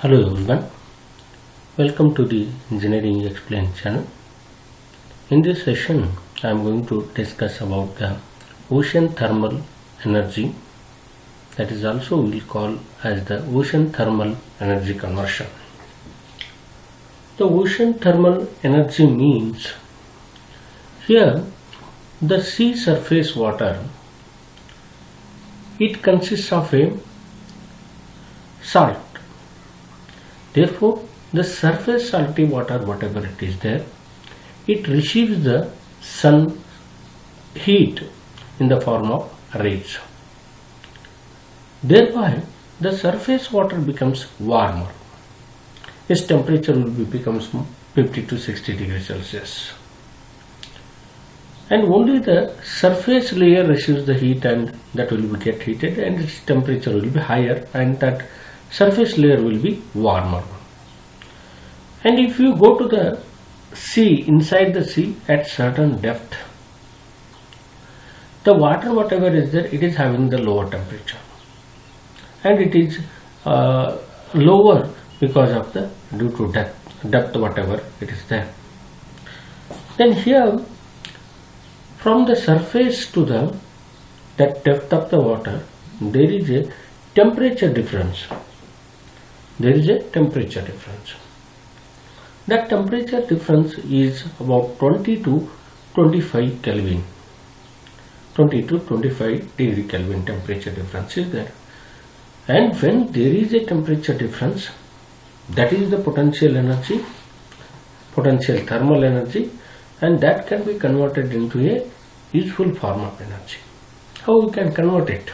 Hello everyone, welcome to the Engineering Xplained channel. In this session, I am going to discuss about the ocean thermal energy, that is also we will call as the ocean thermal energy conversion. The ocean thermal energy means here the sea surface water, it consists of a salt. Therefore, the surface salty water, whatever it is there, it receives the sun heat in the form of rays. Thereby, the surface water becomes warmer. Its temperature becomes 50 to 60 degrees Celsius. And only the surface layer receives the heat, and that will get heated, and its temperature will be higher, and that surface layer will be warmer. And if you go to the sea, inside the sea at certain depth, the water whatever is there, it is having the lower temperature, and it is lower because of the due to depth whatever it is there. Then here from the surface to the that depth of the water, there is a temperature difference. There is a temperature difference. That temperature difference is about 20 to 25 Kelvin. 20 to 25 degree Kelvin temperature difference is there. And when there is a temperature difference, that is the potential energy, potential thermal energy, and that can be converted into a useful form of energy. How we can convert it?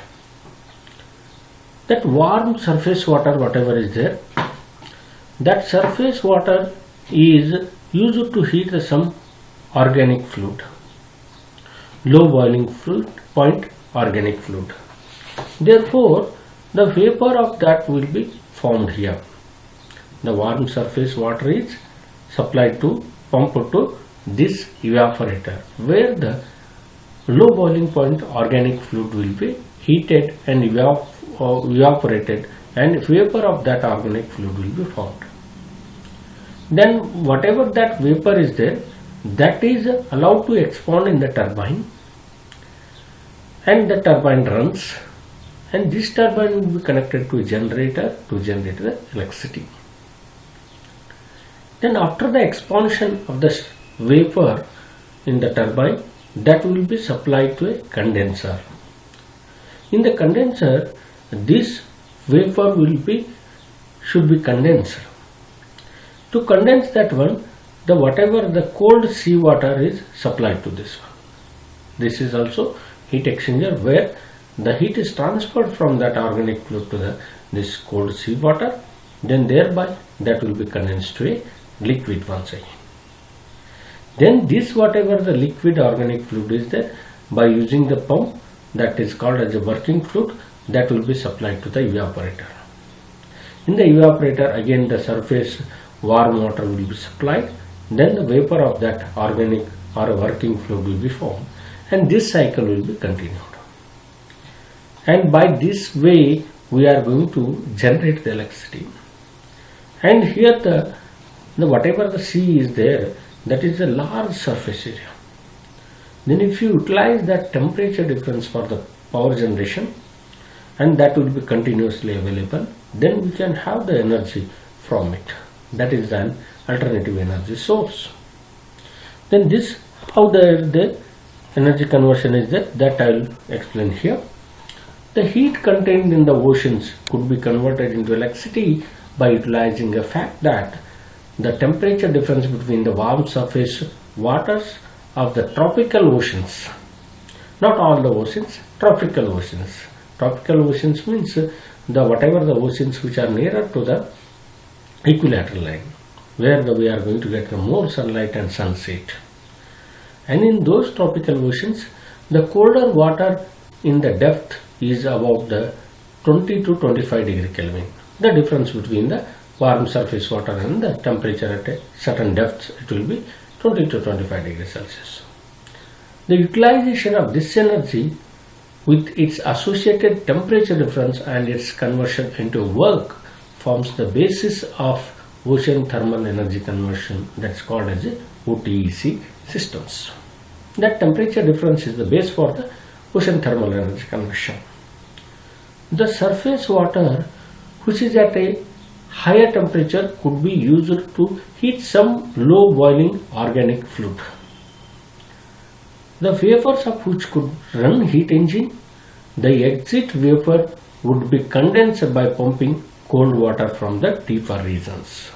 That warm surface water whatever is there, that surface water is used to heat some organic fluid, low boiling fluid point organic fluid. Therefore, the vapor of that will be formed here. The warm surface water is supplied to pump to this evaporator, where the low boiling point organic fluid will be heated and evaporated, and vapor of that organic fluid will be formed. Then whatever that vapor is there, that is allowed to expand in the turbine, and the turbine runs, and this turbine will be connected to a generator to generate the electricity. Then after the expansion of the vapor in the turbine, that will be supplied to a condenser. In the condenser, this vapor should be condensed. To condense that one, whatever the cold sea water is supplied to this one. This is also heat exchanger, where the heat is transferred from that organic fluid to this cold sea water. Then thereby that will be condensed to a liquid once again. Then this whatever the liquid organic fluid is there, by using the pump that is called as a working fluid, that will be supplied to the evaporator. In the evaporator, again the surface warm water will be supplied, then the vapor of that organic or working fluid will be formed, and this cycle will be continued. And by this way we are going to generate the electricity. And here the whatever the sea is there, that is a large surface area. Then if you utilize that temperature difference for the power generation, and that will be continuously available, then we can have the energy from it. That is an alternative energy source. Then this, how the energy conversion is that I will explain here. The heat contained in the oceans could be converted into electricity by utilizing the fact that the temperature difference between the warm surface waters of the tropical oceans, not all the oceans, tropical oceans. Tropical oceans means whatever the oceans which are nearer to the equilateral line, where we are going to get more sunlight and sunset. And in those tropical oceans, the colder water in the depth is about the 20 to 25 degree Kelvin. The difference between the warm surface water and the temperature at a certain depth, it will be 20 to 25 degrees Celsius. The utilization of this energy with its associated temperature difference and its conversion into work forms the basis of ocean thermal energy conversion, that's called as OTEC systems. That temperature difference is the base for the ocean thermal energy conversion. The surface water which is at a higher temperature could be used to heat some low boiling organic fluid, the vapors of which could run heat engine. The exit vapor would be condensed by pumping cold water from the deeper regions.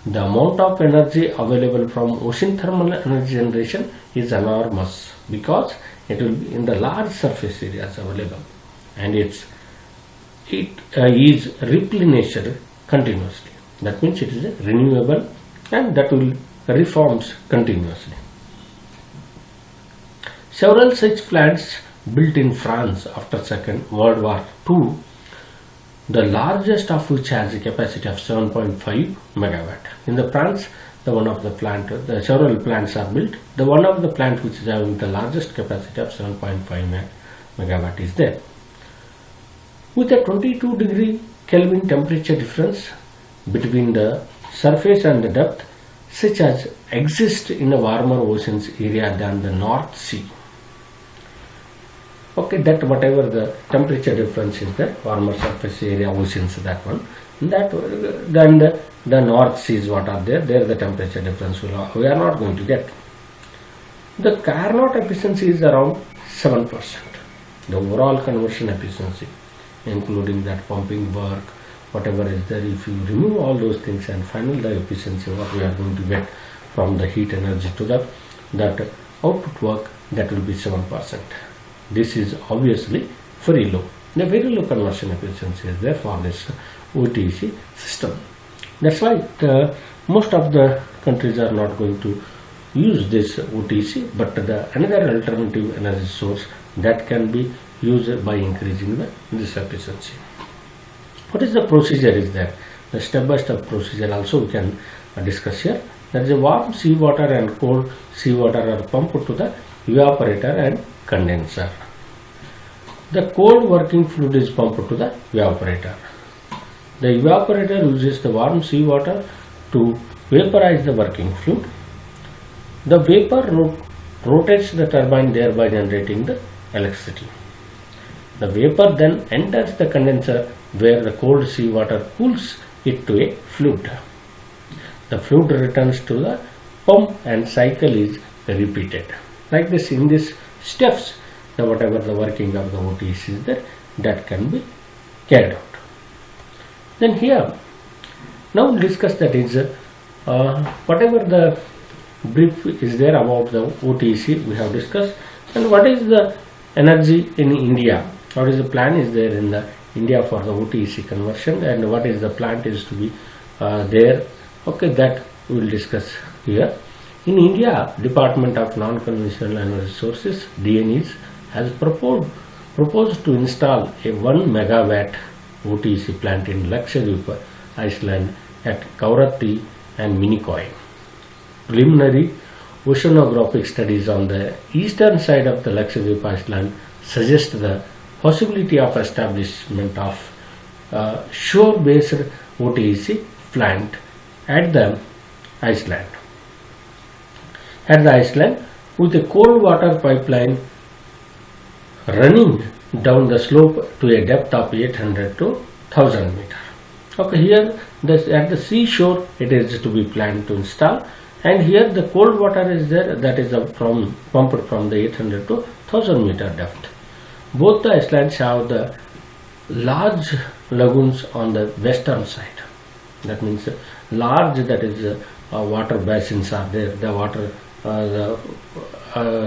The amount of energy available from ocean thermal energy generation is enormous because it will be in the large surface areas available, and it is replenished continuously. That means it is a renewable, and that will reforms continuously. Several such plants built in France after Second World War II, the largest of which has a capacity of 7.5 megawatt. In the France, the several plants are built. The one of the plant which is having the largest capacity of 7.5 megawatt is there. With a 22 degree Kelvin temperature difference between the surface and the depth, such as exist in a warmer oceans area than the North Sea. Okay, that whatever the temperature difference is there, warmer surface area oceans, that one, that then the North Seas what are there the temperature difference we are not going to get. The Carnot efficiency is around 7%. The overall conversion efficiency, including that pumping work, whatever is there, if you remove all those things and final the efficiency what we are going to get from the heat energy to that output work, that will be 7%. This is obviously very low. The very low conversion efficiency is there for this OTEC system. That's why most of the countries are not going to use this OTEC, but another alternative energy source that can be used by increasing this efficiency. What is the procedure is there? The step-by-step procedure also we can discuss here. That is, warm seawater and cold seawater are pumped to the evaporator and condenser. The cold working fluid is pumped to the evaporator. The evaporator uses the warm seawater to vaporize the working fluid. The vapor rotates the turbine, thereby generating the electricity. The vapor then enters the condenser where the cold seawater cools it to a fluid. The fluid returns to the pump and cycle is repeated. Like this, in these steps, whatever the working of the OTEC is there, that can be carried out. Then here, now we'll discuss that is whatever the brief is there about the OTEC we have discussed, and what is the energy in India, what is the plan is there in the India for the OTEC conversion, and what is the plant is to be there. Okay, that we will discuss here. In India, Department of Non-Conventional Energy Sources (DNEs) has proposed to install a 1 megawatt OTEC plant in Lakshadweep, Iceland at Kauratti and Minicoy. Preliminary oceanographic studies on the eastern side of the Lakshadweep Island suggest the possibility of establishment of shore-based OTEC plant at the Iceland. With a cold water pipeline running down the slope to a depth of 800 to 1000 meters. Okay, here at the seashore it is to be planned to install, and here the cold water is there, that is pumped from the 800 to 1000 meter depth. Both the islands have the large lagoons on the western side. That means large, that is water basins are there. The water,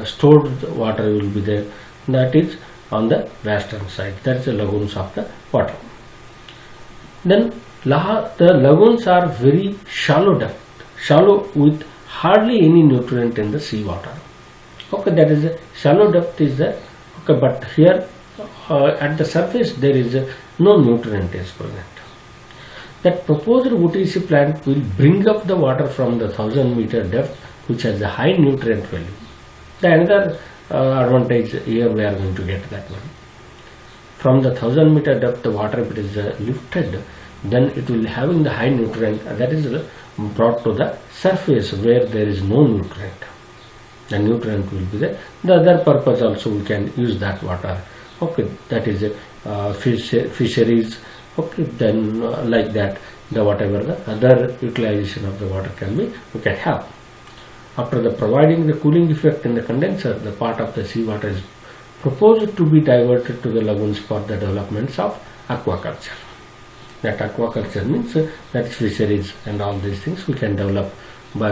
stored water will be there. That is on the western side. That is the lagoons of the water. Then the lagoons are very shallow depth, shallow with hardly any nutrient in the seawater. Okay, that is a shallow depth is there. Okay, but here at the surface there is no nutrient is present. That proposed OTEC plant will bring up the water from the 1000 meter depth, which has a high nutrient value. The another advantage here we are going to get that one. From the 1000 meter depth, the water, if it is lifted, then it will having the high nutrient that is brought to the surface where there is no nutrient. The nutrient will be there. The other purpose also we can use that water. Okay, that is fisheries. Okay, then like that, the whatever the other utilization of the water can be, we can have. After the providing the cooling effect in the condenser, the part of the seawater is proposed to be diverted to the lagoons for the developments of aquaculture. That aquaculture means that fisheries and all these things we can develop by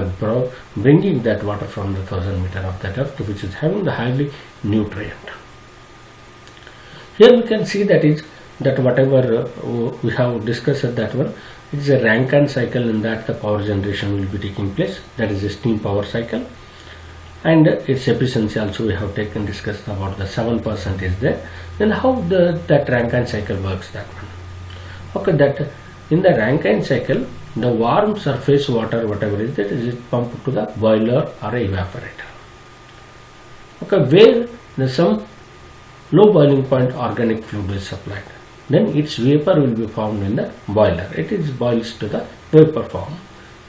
bringing that water from the 1000 meter of the depth, which is having the highly nutrient. Here we can see that is that whatever we have discussed, that one, it is a Rankine cycle, in that the power generation will be taking place. That is a steam power cycle, and its efficiency also we have discussed about the 7% is there. Then how that Rankine cycle works, that one. Okay, that in the Rankine cycle, the warm surface water whatever is that is pumped to the boiler or evaporator. Okay, where the some low boiling point organic fluid is supplied. Then its vapor will be formed in the boiler. It is boils to the vapor form.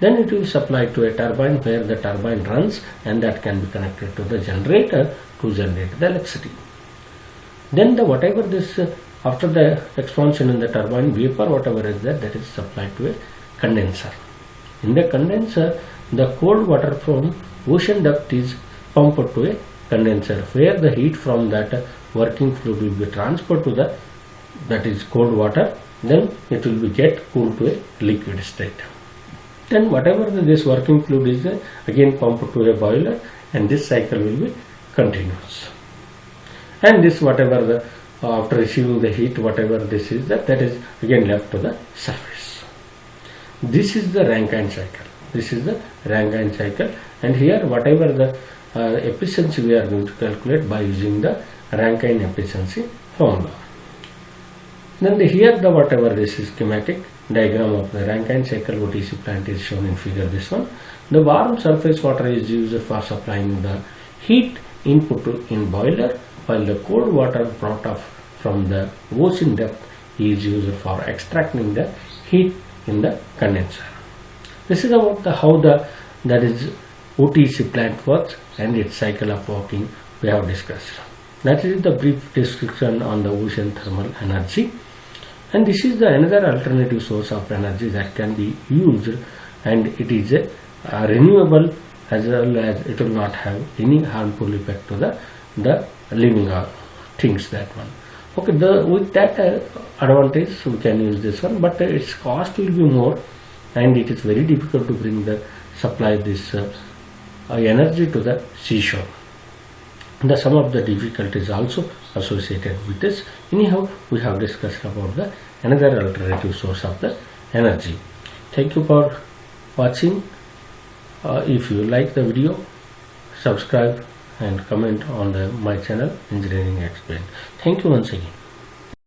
Then it will supply to a turbine where the turbine runs, and that can be connected to the generator to generate the electricity. Then the whatever this after the expansion in the turbine, vapor whatever is there, that is supplied to a condenser. In the condenser, the cold water from ocean depth is pumped to a condenser where the heat from that working fluid will be transferred to the that is cold water. Then it will be get cooled to a liquid state. Then whatever this working fluid is again pumped to a boiler, and this cycle will be continuous. And this whatever the after receiving the heat whatever this is that is again left to the surface. This is the Rankine cycle. This is the Rankine cycle, and here whatever the efficiency we are going to calculate by using the Rankine efficiency formula. Then here the whatever this is schematic diagram of the Rankine cycle OTC plant is shown in figure this one. The warm surface water is used for supplying the heat input in boiler, while the cold water brought off from the ocean depth is used for extracting the heat in the condenser. This is about the how the that is OTC plant works and its cycle of working we have discussed. That is the brief description on the ocean thermal energy, and this is the another alternative source of energy that can be used, and it is a renewable, as well as it will not have any harmful effect to the living things, that one. Okay, with that advantage we can use this one, but its cost will be more, and it is very difficult to bring the supply this energy to the seashore. Some of the difficulties also associated with this. Anyhow, we have discussed about the another alternative source of the energy. Thank you for watching. If you like the video, subscribe and comment on my channel Engineering Xplained. Thank you once again.